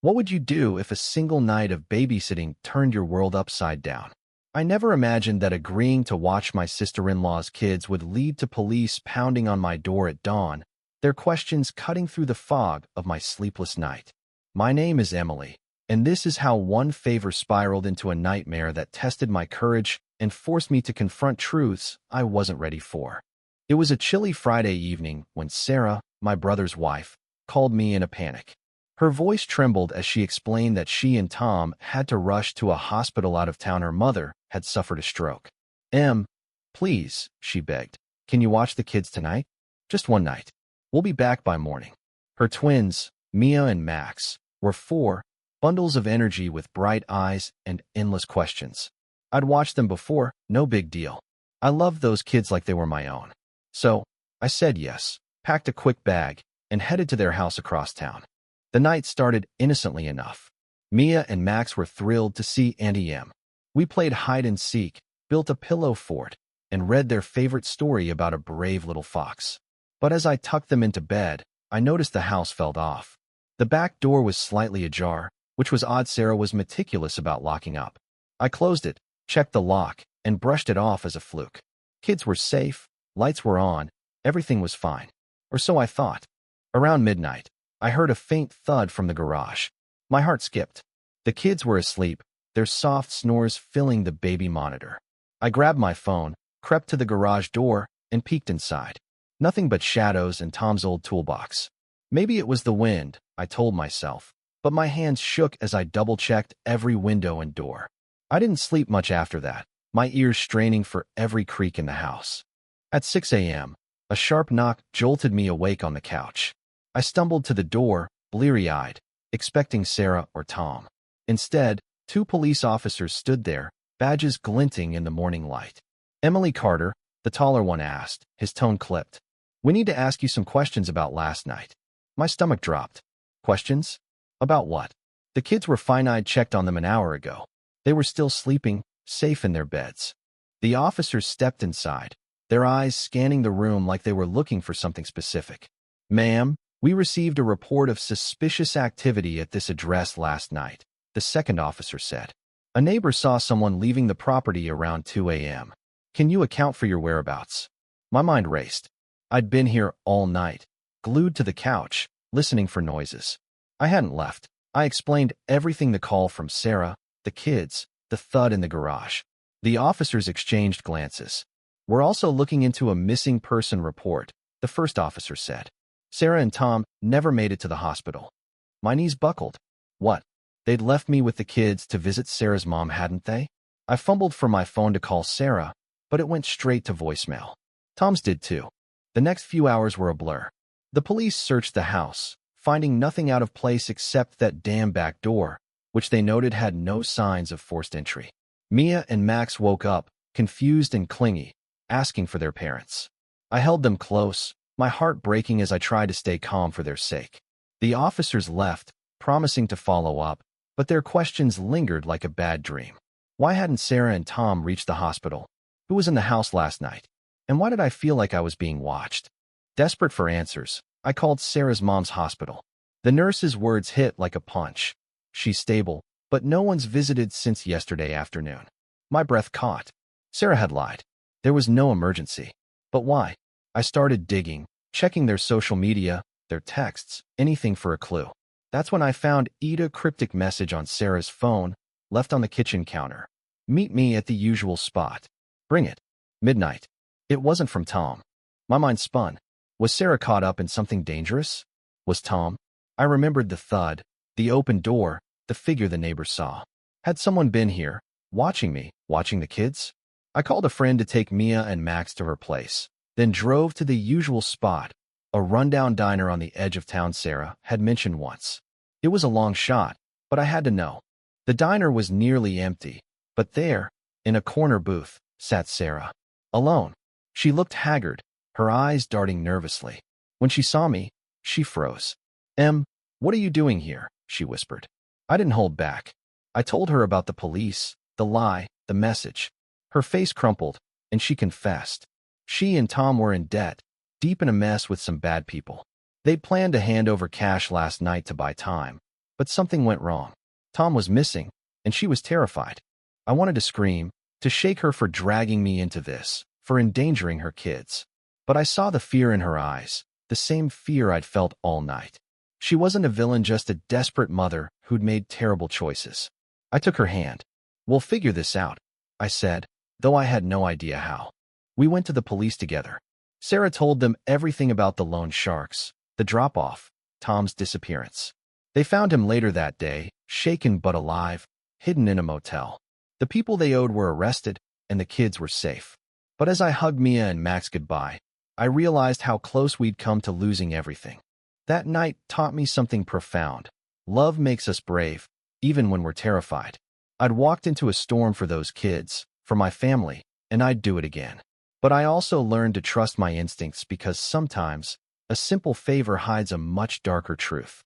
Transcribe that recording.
What would you do if a single night of babysitting turned your world upside down? I never imagined that agreeing to watch my sister-in-law's kids would lead to police pounding on my door at dawn, their questions cutting through the fog of my sleepless night. My name is Emily, and this is how one favor spiraled into a nightmare that tested my courage and forced me to confront truths I wasn't ready for. It was a chilly Friday evening when Sarah, my brother's wife, called me in a panic. Her voice trembled as she explained that she and Tom had to rush to a hospital out of town. Her mother had suffered a stroke. Please, she begged, can you watch the kids tonight? Just one night. We'll be back by morning. Her twins, Mia and Max, were four, bundles of energy with bright eyes and endless questions. I'd watched them before, no big deal. I loved those kids like they were my own. So, I said yes, packed a quick bag, and headed to their house across town. The night started innocently enough. Mia and Max were thrilled to see Auntie Em. We played hide-and-seek, built a pillow fort, and read their favorite story about a brave little fox. But as I tucked them into bed, I noticed the house felt off. The back door was slightly ajar, which was odd. Sarah was meticulous about locking up. I closed it, checked the lock, and brushed it off as a fluke. Kids were safe, lights were on, everything was fine. Or so I thought. Around midnight, I heard a faint thud from the garage. My heart skipped. The kids were asleep, their soft snores filling the baby monitor. I grabbed my phone, crept to the garage door, and peeked inside. Nothing but shadows and Tom's old toolbox. Maybe it was the wind, I told myself, but my hands shook as I double-checked every window and door. I didn't sleep much after that, my ears straining for every creak in the house. At 6 a.m., a sharp knock jolted me awake on the couch. I stumbled to the door, bleary-eyed, expecting Sarah or Tom. Instead, two police officers stood there, badges glinting in the morning light. Emily Carter, the taller one, asked, his tone clipped. We need to ask you some questions about last night. My stomach dropped. Questions? About what? The kids were fine. I'd checked on them an hour ago. They were still sleeping, safe in their beds. The officers stepped inside, their eyes scanning the room like they were looking for something specific. Ma'am, we received a report of suspicious activity at this address last night, the second officer said. A neighbor saw someone leaving the property around 2 a.m. Can you account for your whereabouts? My mind raced. I'd been here all night, glued to the couch, listening for noises. I hadn't left. I explained everything: the call from Sarah, the kids, the thud in the garage. The officers exchanged glances. We're also looking into a missing person report, the first officer said. Sarah and Tom never made it to the hospital. My knees buckled. What? They'd left me with the kids to visit Sarah's mom, hadn't they? I fumbled for my phone to call Sarah, but it went straight to voicemail. Tom's did too. The next few hours were a blur. The police searched the house, finding nothing out of place except that damn back door, which they noted had no signs of forced entry. Mia and Max woke up, confused and clingy, asking for their parents. I held them close, my heart breaking as I tried to stay calm for their sake. The officers left, promising to follow up, but their questions lingered like a bad dream. Why hadn't Sarah and Tom reached the hospital? Who was in the house last night? And why did I feel like I was being watched? Desperate for answers, I called Sarah's mom's hospital. The nurse's words hit like a punch. She's stable, but no one's visited since yesterday afternoon. My breath caught. Sarah had lied. There was no emergency. But why? I started digging, checking their social media, their texts, anything for a clue. That's when I found a cryptic message on Sarah's phone, left on the kitchen counter. Meet me at the usual spot. Bring it. Midnight. It wasn't from Tom. My mind spun. Was Sarah caught up in something dangerous? Was Tom? I remembered the thud, the open door, the figure the neighbor saw. Had someone been here, watching me, watching the kids? I called a friend to take Mia and Max to her place, then drove to the usual spot, a rundown diner on the edge of town Sarah had mentioned once. It was a long shot, but I had to know. The diner was nearly empty, but there, in a corner booth, sat Sarah. Alone. She looked haggard, her eyes darting nervously. When she saw me, she froze. What are you doing here? She whispered. I didn't hold back. I told her about the police, the lie, the message. Her face crumpled, and she confessed. She and Tom were in debt, deep in a mess with some bad people. They planned to hand over cash last night to buy time, But something went wrong. Tom was missing, and she was terrified. I wanted to scream, to shake her for dragging me into this, for endangering her kids. But I saw the fear in her eyes, the same fear I'd felt all night. She wasn't a villain, just a desperate mother who'd made terrible choices. I took her hand. "We'll figure this out," I said, though I had no idea how. We went to the police together. Sarah told them everything about the loan sharks, the drop-off, Tom's disappearance. They found him later that day, shaken but alive, hidden in a motel. The people they owed were arrested, and the kids were safe. But as I hugged Mia and Max goodbye, I realized how close we'd come to losing everything. That night taught me something profound. Love makes us brave, even when we're terrified. I'd walked into a storm for those kids, for my family, and I'd do it again. But I also learned to trust my instincts, because sometimes a simple favor hides a much darker truth.